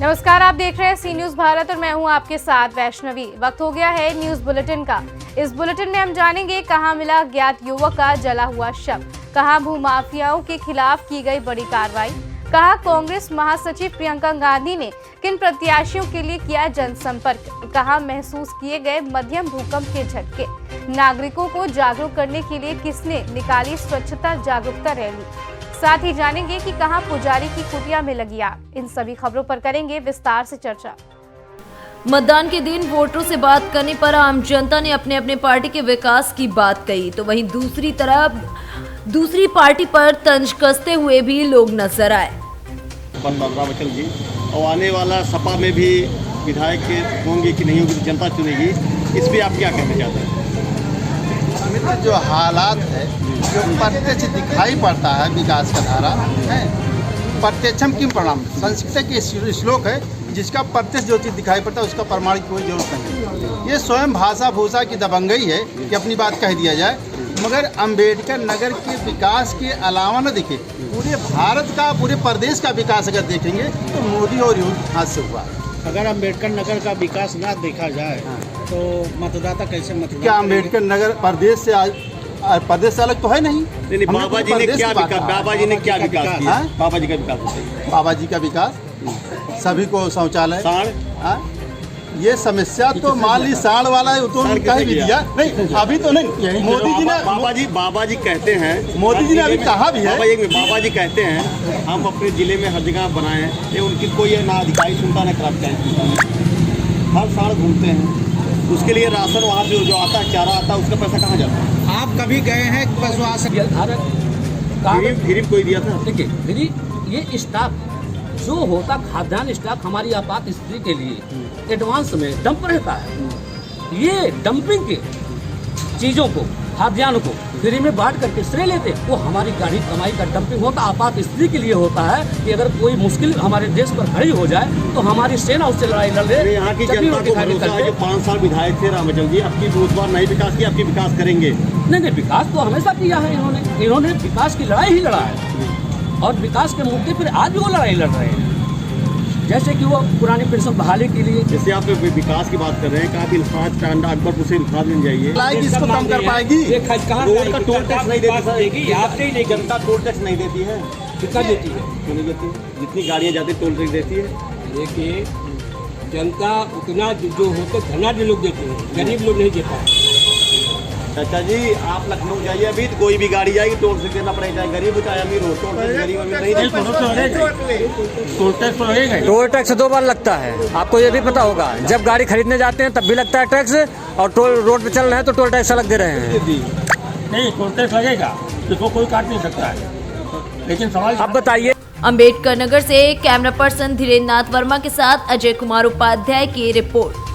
नमस्कार, आप देख रहे हैं सी न्यूज भारत और मैं हूं आपके साथ वैष्णवी। वक्त हो गया है न्यूज बुलेटिन का। इस बुलेटिन में हम जानेंगे कहां मिला ज्ञात युवक का जला हुआ शव, कहां भूमाफियाओं के खिलाफ की गई बड़ी कार्रवाई, कहां कांग्रेस महासचिव प्रियंका गांधी ने किन प्रत्याशियों के लिए किया जनसंपर्क, कहां महसूस किए गए मध्यम भूकंप के झटके, नागरिकों को जागरूक करने के लिए किसने निकाली स्वच्छता जागरूकता रैली, साथ ही जानेंगे कि कहां पुजारी की कुटिया में लगी आग। इन सभी खबरों पर करेंगे विस्तार से चर्चा। मतदान के दिन वोटरों से बात करने पर आम जनता ने अपने अपने पार्टी के विकास की बात कही, तो वहीं दूसरी तरफ दूसरी पार्टी पर तंज कसते हुए भी लोग नजर आए। बचन जी और आने वाला सपा में भी विधायक होंगे कि नहीं होंगे, जनता चुनेगी, इस पर आप क्या कहना चाहते हैं? मित्र, जो हालात है जो प्रत्यक्ष दिखाई पड़ता है विकास का धारा है, प्रत्यक्षम किम प्रमाण, संस्कृत के श्लोक है, जिसका प्रत्यक्ष जो चीज़ दिखाई पड़ता है उसका प्रमाण की कोई जरूरत नहीं। ये स्वयं भाषा भूषा की दबंगई है कि अपनी बात कह दिया जाए, मगर अंबेडकर नगर के विकास के अलावा न दिखे पूरे भारत का, पूरे प्रदेश का विकास अगर देखेंगे तो मोदी और योगी हाथ से हुआ है। अगर अम्बेडकर नगर का विकास ना देखा जाए तो मतदाता कैसे मतदान? क्या अम्बेडकर नगर प्रदेश से अलग तो है नहीं? बाबा जी ने क्या विकास, बाबा जी ने क्या विकास किया? बाबा जी का विकास, बाबा जी का विकास, सभी को शौचालय, साढ़ ये समस्या तो मान ली साढ़ वाला है, तो कह भी दिया नहीं, अभी तो नहीं। मोदी जी ने, बाबा जी कहते हैं, मोदी जी ने अभी कहा भी है, बाबा जी कहते हैं हम अपने जिले में हर जगह बनाए हैं, ये उनकी कोई ना अधिकारी सुनता ना कर्मचारी सुनता, हर साल घूमते हैं, उसके लिए राशन वहाँ जो आता है, चारा आता है, उसका पैसा कहाँ जाता है? आप कभी गए हैं पशु फ्री कोई दिया था? देखिए, फ्री ये स्टाफ जो होता, खाद्यान्न स्टाफ हमारी आपात स्थिति के लिए एडवांस में डंप रहता है। ये डंपिंग के चीज़ों को, खाद्यान्न को फ्री में बांट करके श्रेय लेते, वो हमारी गाड़ी कमाई का डंपिंग होता, आपात स्थिति के लिए होता है कि अगर कोई मुश्किल हमारे देश पर खड़ी हो जाए तो हमारी सेना उससे लड़ाई लड़ ले। यहाँ की जनता को भरोसा है, 5 साल विधायक थे रामचंद्र जी, आपकी बहुत बार नहीं विकास किया, आपकी विकास करेंगे? नहीं, विकास तो हमेशा किया है इन्होंने विकास की लड़ाई ही लड़ा है और विकास के मुद्दे पर आज भी वो लड़ाई लड़ रहे हैं। जैसे कि वो पुरानी पेंशन बहाली के लिए, जैसे आप विकास की बात कर रहे हैं, काफी इल्फाज टांडा अकबरपुर से इल्फाज मिल जाइए, इसको कम कर पाएगी? रोड का टोल टैक्स नहीं देती, आपसे नहीं, जनता टोल टैक्स नहीं देती है। कितना देती है? क्यों नहीं देती? जितनी गाड़ियाँ जाती टोल टैक्स देती है। देखिए, जनता उतना जो होते धनाढ़ लोग देते हैं, गरीब लोग नहीं देता। चाचा जी, आप लखनऊ जाइए, अभी तो कोई भी गाड़ी जाएगी टोल से देना पड़ेगा, चाहे गरीब हो चाहे अमीर हो, टोल टैक्स गरीब अमीर नहीं देता। टोल टैक्स 2 बार लगता है, आपको ये भी पता होगा। जब गाड़ी खरीदने जाते हैं तब भी लगता है टैक्स, और टोल रोड पे चल रहे हैं तो टोल टैक्स अलग दे रहे हैं। नहीं, टोल टैक्स लगेगा, इसको कोई काट नहीं सकता है, लेकिन सवाल अब बताइए। अंबेडकर नगर से कैमरा पर्सन धीरेन्द्र नाथ वर्मा के साथ अजय कुमार उपाध्याय की रिपोर्ट।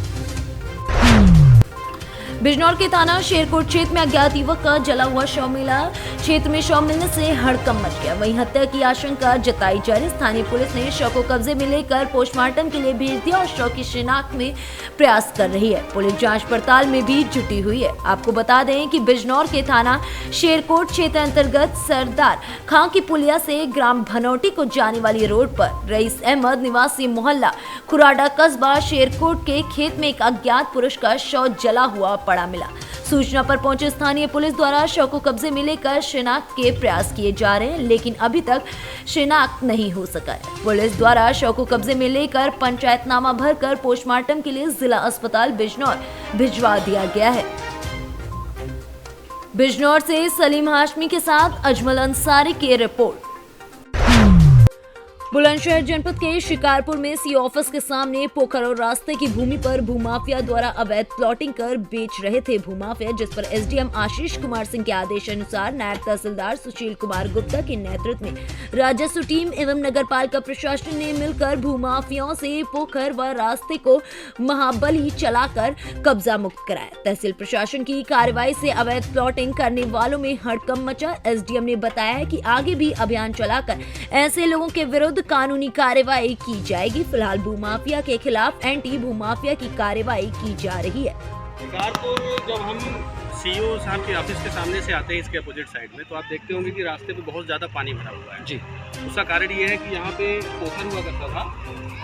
बिजनौर के थाना शेरकोट क्षेत्र में अज्ञात युवक का जला हुआ शव मिला। क्षेत्र में शव मिलने से हड़कंप मच गया, वहीं हत्या की आशंका जताई जा रही। स्थानीय पुलिस ने शव को कब्जे में लेकर पोस्टमार्टम के लिए भेज दिया और शव की शिनाख्त में प्रयास कर रही है। पुलिस जांच पड़ताल में भी जुटी हुई है। आपको बता दें कि बिजनौर के थाना शेरकोट क्षेत्र अंतर्गत सरदार खां की पुलिया से ग्राम भनौटी को जाने वाली रोड पर रईस अहमद निवासी मोहल्ला खुराडा कस्बा शेरकोट के खेत में एक अज्ञात पुरुष का शव जला हुआ पड़ा मिला। सूचना पर पहुंचे स्थानीय पुलिस द्वारा शव को कब्जे में लेकर शिनाख्त के प्रयास किए जा रहे हैं, लेकिन अभी तक शिनाख्त नहीं हो सका है। पुलिस द्वारा शव को कब्जे में लेकर पंचायतनामा भरकर पोस्टमार्टम के लिए जिला अस्पताल बिजनौर भिजवा दिया गया है। बिजनौर से सलीम हाशमी के साथ अजमल अंसारी की रिपोर्ट। बुलंदशहर जनपद के शिकारपुर में सी ऑफिस के सामने पोखर और रास्ते की भूमि पर भूमाफिया द्वारा अवैध प्लॉटिंग कर बेच रहे थे। भूमाफिया, जिस पर एसडीएम आशीष कुमार सिंह के आदेश अनुसार नायब तहसीलदार सुशील कुमार गुप्ता के नेतृत्व में राजस्व टीम एवं नगरपालिका प्रशासन ने मिलकर भूमाफियाओं से पोखर व रास्ते को महाबली चलाकर कब्जा मुक्त कराया। तहसील प्रशासन की कार्रवाई से अवैध प्लॉटिंग करने वालों में हड़कंप मचा। एसडीएम ने बताया है कि आगे भी अभियान चलाकर ऐसे लोगों के विरुद्ध कानूनी कार्रवाई की जाएगी। फिलहाल भूमाफिया के खिलाफ एंटी भूमाफिया की कार्रवाई की जा रही है। शिकारपुर जब हम सीईओ साहब के ऑफिस के सामने से आते हैं इसके अपोजिट साइड में, तो आप देखते होंगे कि रास्ते पे बहुत ज़्यादा पानी भरा हुआ है। जी। उसका कारण ये है कि यहाँ पे पोखर हुआ करता था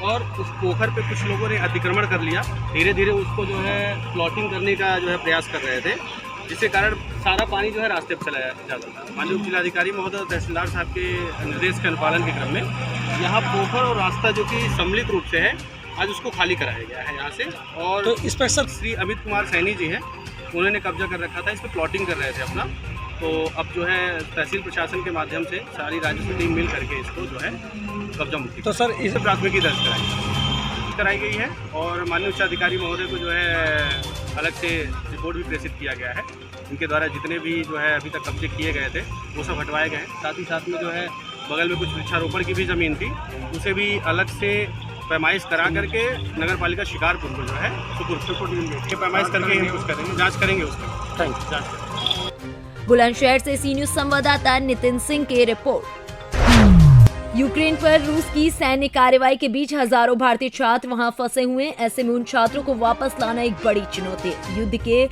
और उस पोखर पे कुछ लोगों ने अतिक्रमण कर लिया। धीरे धीरे उसको जो है प्लॉटिंग करने का जो है प्रयास कर रहे थे, जिसके कारण सारा पानी जो है रास्ते पर चला जाता था। माननीय जिलाधिकारी महोदय तहसीलदार साहब के निर्देश के अनुपालन के क्रम में यहाँ पोखर और रास्ता जो कि सम्मिलित रूप से है, आज उसको खाली कराया गया है यहाँ से। और तो इस पर सर श्री अमित कुमार सैनी जी हैं, उन्होंने कब्जा कर रखा था, इस पर प्लॉटिंग कर रहे थे अपना। तो अब जो है तहसील प्रशासन के माध्यम से सारी राजस्व टीम मिल करके इसको जो है कब्जा मुक्ति तो सर इस प्राथमिकी दर्ज कराई गई है और माननीय उच्चाधिकारी महोदय को जो है अलग से रिपोर्ट भी प्रेषित किया गया है। इनके द्वारा जितने भी जो है अभी तक कब्जे किए गए थे वो सब हटवाए गए हैं। साथ ही साथ में जो है बगल में कुछ वृक्षारोपण की भी ज़मीन थी, उसे भी अलग से पैमाइश करा करके नगर पालिका शिकारपुर को जो है सुपुर्द पैमाइश करके हम कुछ करेंगे, जांच करेंगे उसका। जांच करेंगे। बुलंदशहर से सी न्यूज संवाददाता नितिन सिंह की रिपोर्ट। यूक्रेन पर रूस की सैन्य कार्रवाई के बीच हजारों भारतीय छात्र वहां फंसे हुए हैं। ऐसे में उन छात्रों को वापस लाना एक बड़ी चुनौती है। युद्ध के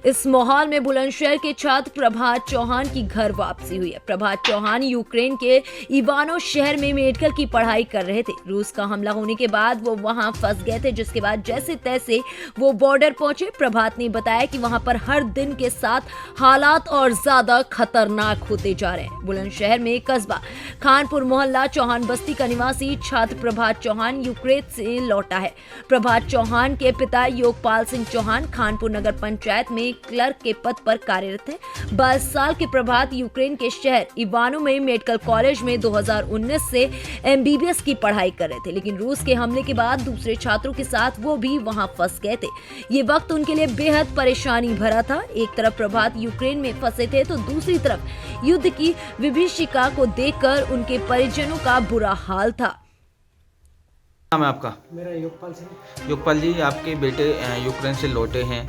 इस माहौल में बुलंदशहर के छात्र प्रभात चौहान की घर वापसी हुई है। प्रभात चौहान यूक्रेन के इवानो शहर में मेडिकल की पढ़ाई कर रहे थे। रूस का हमला होने के बाद वो वहां फंस गए थे, जिसके बाद जैसे तैसे वो बॉर्डर पहुंचे। प्रभात ने बताया कि वहां पर हर दिन के साथ हालात और ज्यादा खतरनाक होते जा रहे हैं। बुलंदशहर में कस्बा खानपुर मोहल्ला चौहान बस्ती का निवासी छात्र प्रभात चौहान यूक्रेन से लौटा है। प्रभात चौहान के पिता योगपाल सिंह चौहान खानपुर नगर पंचायत में क्लर्क के पद पर कार्यरत हैं। 22 साल के प्रभात यूक्रेन के शहर इवानो में मेडिकल कॉलेज में 2019 से MBBS की पढ़ाई कर रहे थे, लेकिन रूस के हमले के बाद दूसरे छात्रों के साथ वो भी वहां फंस गए थे। ये वक्त उनके लिए बेहद परेशानी भरा था। एक तरफ प्रभात यूक्रेन में फंसे थे तो दूसरी तरफ युद्ध की विभीषिका को देखकर उनके परिजनों का बुरा हाल था। नाम है आपका? मेरा योगपाल सिंह। योगपाल जी, आपके बेटे यूक्रेन से लौटे हैं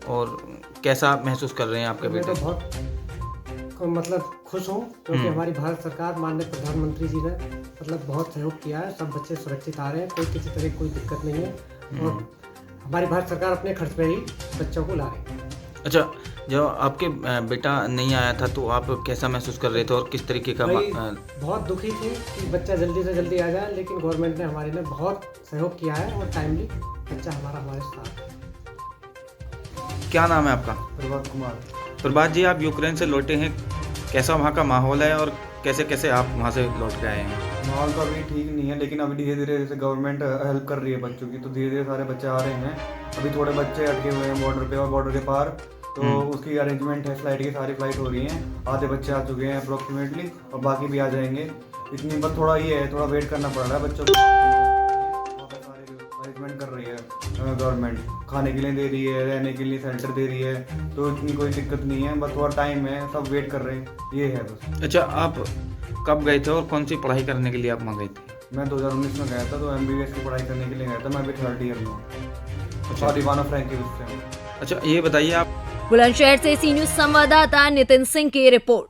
और कैसा महसूस कर रहे हैं आपके मैं बेटे? तो बहुत मतलब खुश हूँ, क्योंकि हमारी भारत सरकार माननीय प्रधानमंत्री जी ने मतलब बहुत सहयोग किया है। सब बच्चे सुरक्षित आ रहे हैं, कोई किसी तरह की कोई दिक्कत नहीं है और हमारी भारत सरकार अपने खर्च पे ही बच्चों को ला रही है। अच्छा, जब आपके बेटा नहीं आया था तो आप कैसा महसूस कर रहे थे और किस तरीके का? बहुत दुखी थे कि बच्चा जल्दी से जल्दी आ जाए, लेकिन गवर्नमेंट ने हमारे लिए बहुत सहयोग किया है और टाइमली बच्चा हमारे साथ है। क्या नाम है आपका? प्रभात कुमार। प्रभात जी, आप यूक्रेन से लौटे हैं, कैसा वहाँ का माहौल है और कैसे कैसे आप वहाँ से लौट के आए हैं? माहौल तो अभी ठीक नहीं है, लेकिन अभी धीरे धीरे जैसे गवर्नमेंट हेल्प कर रही है बच्चों की, तो धीरे धीरे सारे बच्चे आ रहे हैं। अभी थोड़े बच्चे अटके हुए हैं बॉर्डर पे और बॉर्डर के पार, तो उसकी अरेंजमेंट है, फ्लाइट की सारी फ्लाइट हो रही हैं। आधे बच्चे आ चुके हैं अप्रोक्सीमेटली और बाकी भी आ जाएंगे। इतनी बस थोड़ा ये है, थोड़ा वेट करना पड़ रहा है बच्चों को। सारे अरेंजमेंट कर रही है गवर्नमेंट, खाने के लिए दे रही है, रहने के लिए सेंटर दे रही है, तो इतनी कोई दिक्कत नहीं है। बस थोड़ा टाइम है, सब वेट कर रहे हैं, ये है बस। अच्छा, आप कब गए थे और कौन सी पढ़ाई करने के लिए आप वहाँ गए थे? मैं 2019 में गया था, तो MBBS की पढ़ाई करने के लिए गया था। मैं अभी 3rd ईयर में हूँ। अच्छा, इवानो फ्रैंकी से। अच्छा, ये बताइए आप। बुलंदशहर से सी न्यूज संवाददाता नितिन सिंह की रिपोर्ट।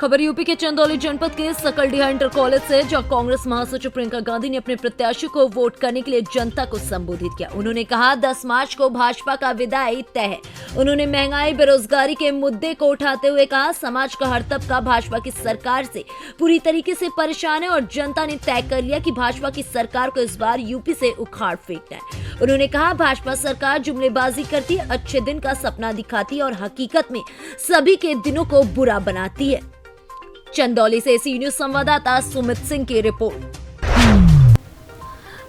खबर यूपी के चंदौली जनपद के सकलडीहा इंटर कॉलेज से, जहां कांग्रेस महासचिव प्रियंका गांधी ने अपने प्रत्याशी को वोट करने के लिए जनता को संबोधित किया। उन्होंने कहा 10 मार्च को भाजपा का विदाई तय है। उन्होंने महंगाई बेरोजगारी के मुद्दे को उठाते हुए कहा समाज का हर तबका भाजपा की सरकार से पूरी तरीके से परेशान है और जनता ने तय कर लिया कि भाजपा की सरकार को इस बार यूपी से उखाड़ फेंकना है। उन्होंने कहा भाजपा सरकार जुमलेबाजी करती है, अच्छे दिन का सपना दिखाती है और हकीकत में सभी के दिनों को बुरा बनाती है। चंदौली से सी न्यूज संवाददाता सुमित सिंह की रिपोर्ट।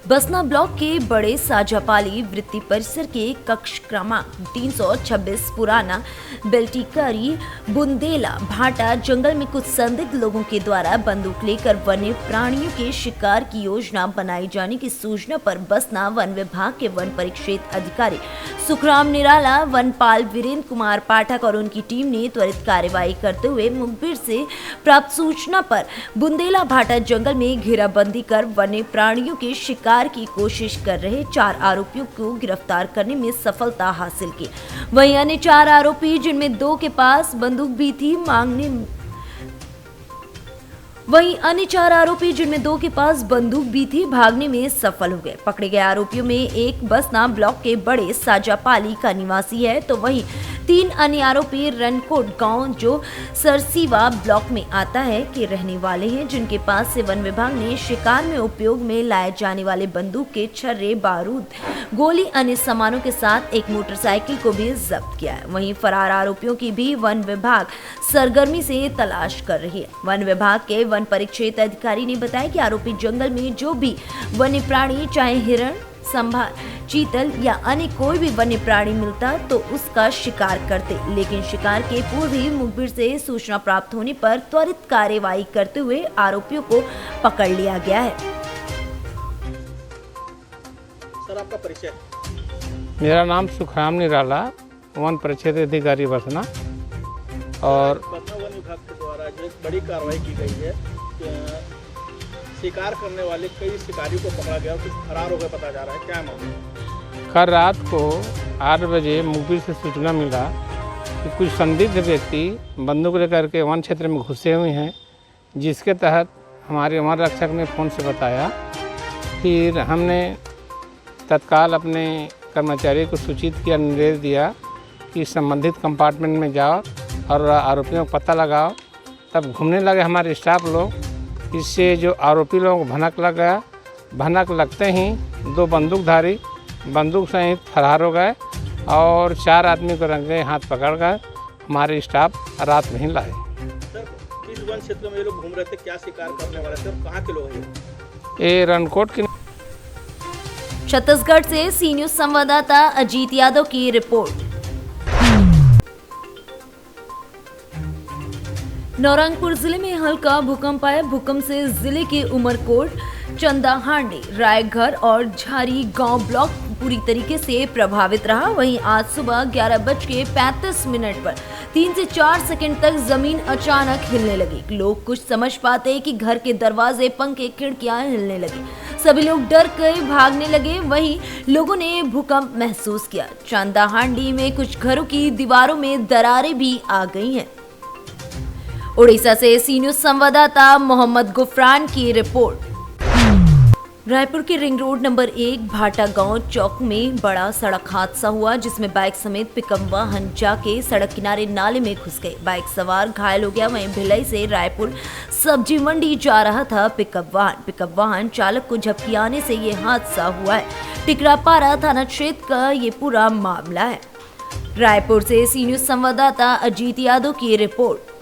बसना ब्लॉक के बड़े साजापाली वृत्ति परिसर के कक्ष क्रमांक 326 पुराना बेल्टिकरी बुंदेला भाटा जंगल में कुछ संदिग्ध लोगों के द्वारा बंदूक लेकर वन्य प्राणियों के शिकार की योजना बनाई जाने की सूचना पर बसना वन विभाग के वन परिक्षेत्र अधिकारी सुखराम निराला, वनपाल वीरेंद्र कुमार पाठक और उनकी टीम ने त्वरित कार्रवाई करते हुए मुखबिर से प्राप्त सूचना पर बुंदेला भाटा जंगल में घेराबंदी कर वन्य प्राणियों के शिकार की कोशिश कर रहे 4 आरोपियों को गिरफ्तार करने में सफलता हासिल की। वहीं अन्य 4 आरोपी, जिनमें 2 के पास बंदूक भी थी, वहीं अन्य 4 आरोपी जिनमें 2 के पास बंदूक भी थी भागने में सफल हो गए। पकड़े गए आरोपियों में एक बसना ब्लॉक के बड़े साजापाली का निवासी है तो वहीं 3 अन्य आरोपी रनकोट गांव जो सरसीवा ब्लॉक में आता है के रहने वाले हैं, जिनके पास से वन विभाग ने शिकार में उपयोग में लाए जाने वाले बंदूक के छर्रे, बारूद, गोली, अन्य सामानों के साथ एक मोटरसाइकिल को भी जब्त किया है। वहीं फरार आरोपियों की भी वन विभाग सरगर्मी से तलाश कर रही है। वन विभाग के वन परिक्षेत्र अधिकारी ने बताया कि आरोपी जंगल में जो भी वन्य प्राणी चाहे हिरण, संभार, चीतल या अन्य कोई भी वन्य प्राणी मिलता तो उसका शिकार करते, लेकिन शिकार के पूर्व ही मुखबिर से सूचना प्राप्त होने पर त्वरित कार्यवाही करते हुए आरोपियों को पकड़ लिया गया है। सर, आपका परिचय? मेरा नाम सुखराम निराला, वन परिक्षेत्र अधिकारी बसना। और बसना वन विभाग के द्वारा जो एक बड़ी कार्रवाई की गई है, शिकार करने वाले कई शिकारी को पकड़ा गया और कुछ फरार हो गए पता जा रहा है, क्या मामला? कल रात को 8 बजे मुखबिर से सूचना मिला कि कुछ संदिग्ध व्यक्ति बंदूक लेकर के वन क्षेत्र में घुसे हुए हैं, जिसके तहत हमारे वन रक्षक ने फ़ोन से बताया। फिर हमने तत्काल अपने कर्मचारी को सूचित किया, निर्देश दिया कि संबंधित कंपार्टमेंट में जाओ और आरोपियों का पता लगाओ। तब घूमने लगे हमारे स्टाफ लोग। इससे जो आरोपी लोग भनक लग गया। भनक लगते ही 2 बंदूकधारी बंदूक सहित फरार हो गए और 4 आदमी को रंगे हाथ पकड़ गए। हमारे स्टाफ रात में ही लाए। सर, किस वन क्षेत्र में ये लोग घूम रहे थे, क्या शिकार करने वाले थे और कहाँ के लोग हैं? ये रनकोट की। छत्तीसगढ़ से सी न्यूज संवाददाता अजीत यादव की रिपोर्ट। नौरंगपुर जिले में हल्का भूकंप आया। भूकंप से जिले के उमरकोट, चंदाहांडी, रायघर और झारी गांव ब्लॉक पूरी तरीके से प्रभावित रहा। वहीं आज सुबह 11:35 पर 3 से 4 सेकंड तक जमीन अचानक हिलने लगी। लोग कुछ समझ पाते कि घर के दरवाजे, पंखे, खिड़कियां हिलने लगी। सभी लोग डर कर भागने लगे। वहीं लोगों ने भूकंप महसूस किया। चंदाहांडी में कुछ घरों की दीवारों में दरारें भी आ गई हैं। उड़ीसा से सी न्यूज संवाददाता मोहम्मद गुफरान की रिपोर्ट। रायपुर के रिंग रोड नंबर 1 भाटा गांव चौक में बड़ा सड़क हादसा हुआ, जिसमें बाइक समेत पिकअप वाहन जाके सड़क किनारे नाले में घुस गए। बाइक सवार घायल हो गया। वहीं भिलाई से रायपुर सब्जी मंडी जा रहा था पिकअप वाहन चालक को झपकी आने से ये हादसा हुआ है। टिकरापारा थाना क्षेत्र का ये पूरा मामला है। रायपुर से सी न्यूज संवाददाता अजीत यादव की रिपोर्ट।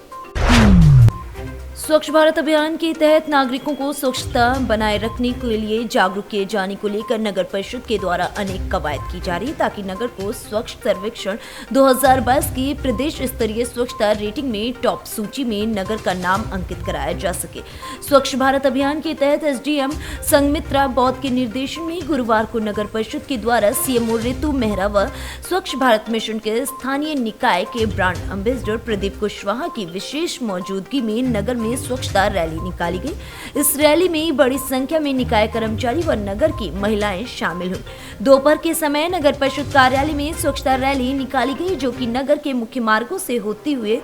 स्वच्छ भारत अभियान के तहत नागरिकों को स्वच्छता बनाए रखने के लिए जागरूक किए जाने को लेकर नगर परिषद के द्वारा अनेक कवायद की जा रही है, ताकि नगर को स्वच्छ सर्वेक्षण 2022 की प्रदेश स्तरीय स्वच्छता रेटिंग में टॉप सूची में नगर का नाम अंकित कराया जा सके। स्वच्छ भारत अभियान के तहत एसडीएम संगमित्रा बौद्ध के निर्देशन में गुरुवार को नगर परिषद के द्वारा सीएमओ ऋतु मेहरा व स्वच्छ भारत मिशन के स्थानीय निकाय के ब्रांड एम्बेसडर प्रदीप कुशवाहा की विशेष मौजूदगी में नगर में स्वच्छता रैली निकाली गई। इस रैली में बड़ी संख्या में निकाय कर्मचारी व नगर की महिलाएं शामिल हुई। दोपहर के समय नगर परिषद कार्यालय में स्वच्छता रैली निकाली गई, जो कि नगर के मुख्य मार्गों से होते हुए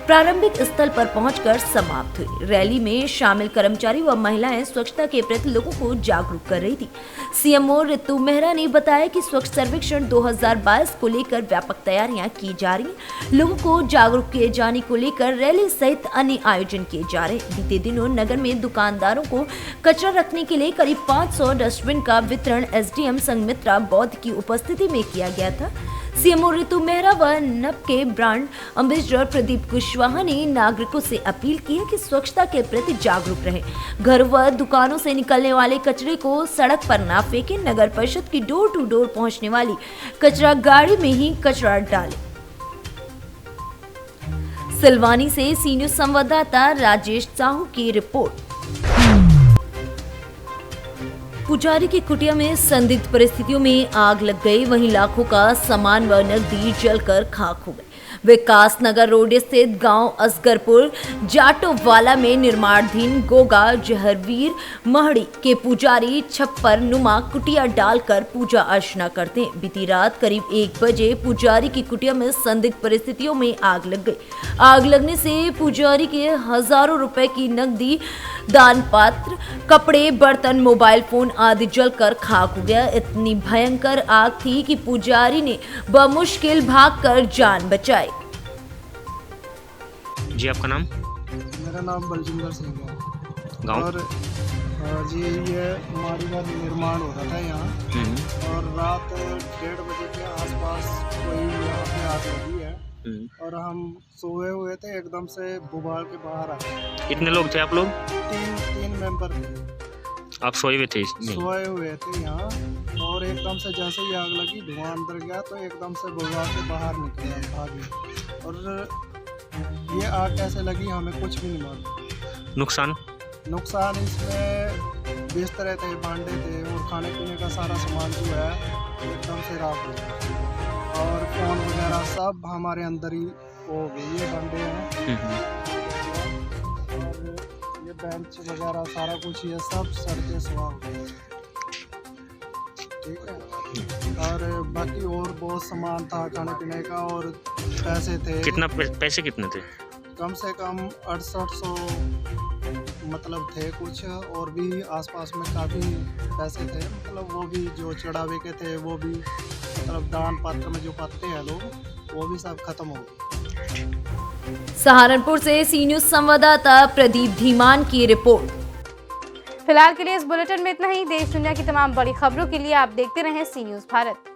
प्रारंभिक स्थल पर पहुंचकर समाप्त हुई। रैली में शामिल कर्मचारी व महिलाएं स्वच्छता के प्रति लोगों को जागरूक कर रही थी। सीएमओ ऋतु मेहरा ने बताया कि स्वच्छ सर्वेक्षण 2022 को लेकर व्यापक तैयारियां की जा रही हैं। लोगों को जागरूक किए जाने को लेकर रैली सहित अन्य आयोजन किए जा रहे हैं। बीते दिनों नगर में दुकानदारों को कचरा रखने के लिए करीब 500 डस्टबिन का वितरण एसडीएम संगमित्रा बौद्ध की उपस्थिति में किया गया था। सीएमओ ऋतु मेहरा व नब के ब्रांड एम्बेसडर प्रदीप कुशवाहा ने नागरिकों से अपील की है कि स्वच्छता के प्रति जागरूक रहें। घर व दुकानों से निकलने वाले कचरे को सड़क पर न फेंकें। नगर परिषद की डोर टू डोर पहुंचने वाली कचरा गाड़ी में ही कचरा डालें। सिलवानी से सी न्यूज संवाददाता राजेश साहू की रिपोर्ट। पुजारी की कुटिया में संदिग्ध परिस्थितियों में आग लग गई। वहीं लाखों का सामान व नकदी जलकर खाक हो गए। विकास नगर रोड स्थित गांव असगरपुर जाटोवाला में निर्माणाधीन गोगा जहरवीर महड़ी के पुजारी छप्पर नुमा कुटिया डालकर पूजा अर्चना करते हैं। बीती रात करीब 1 बजे पुजारी की कुटिया में संदिग्ध परिस्थितियों में आग लग गई। आग लगने से पुजारी के हजारों रुपए की नकदी दान पात्र, कपड़े, बर्तन, मोबाइल फोन आदि जलकर खाक हो गया। इतनी भयंकर आग थी कि पुजारी ने बमुश्किल भागकर जान बचाई। जी आपका नाम? मेरा नाम बलजिंदर सिंह है। गाँव? और जी ये हमारी घर निर्माण हो रहा था यहाँ, और रात 1:30 बजे के आसपास कोई यहाँ पे आग लगी है, और हम सोए हुए थे, एकदम से बुबाल के बाहर आए। कितने लोग थे आप लोग? तीन मेंबर थे। आप सोए हुए थे? सोए हुए थे यहाँ, और एकदम से जैसे ही आग लगी, धुआं अंदर गया तो एकदम से बुबाल के बाहर निकला आग। और ये आग कैसे लगी हमें कुछ भी नहीं मालूम। नुकसान इसमें बिस्तर थे, भांडे थे, और खाने पीने का सारा सामान जो है एकदम से राख हो गया, और फोन वगैरह सब हमारे अंदर ही हो गई। ये भांडे हैं और ये बेंच वगैरह सारा कुछ ये सब सड़ के सुहा हो गया। ठीक है, और बाकी और बहुत सामान था खाने पीने का, और पैसे थे। पैसे कितने थे? कम से कम 6800 मतलब थे कुछ, और भी आसपास में काफ़ी पैसे थे, मतलब वो भी जो चढ़ावे के थे, वो भी मतलब दान पात्र में जो पाते हैं लोग, वो भी सब खत्म हो गए। सहारनपुर से सी न्यूज़ संवाददाता प्रदीप धीमान की रिपोर्ट। फिलहाल के लिए इस बुलेटिन में इतना ही। देश दुनिया की तमाम बड़ी खबरों के लिए आप देखते रहें सी न्यूज़ भारत।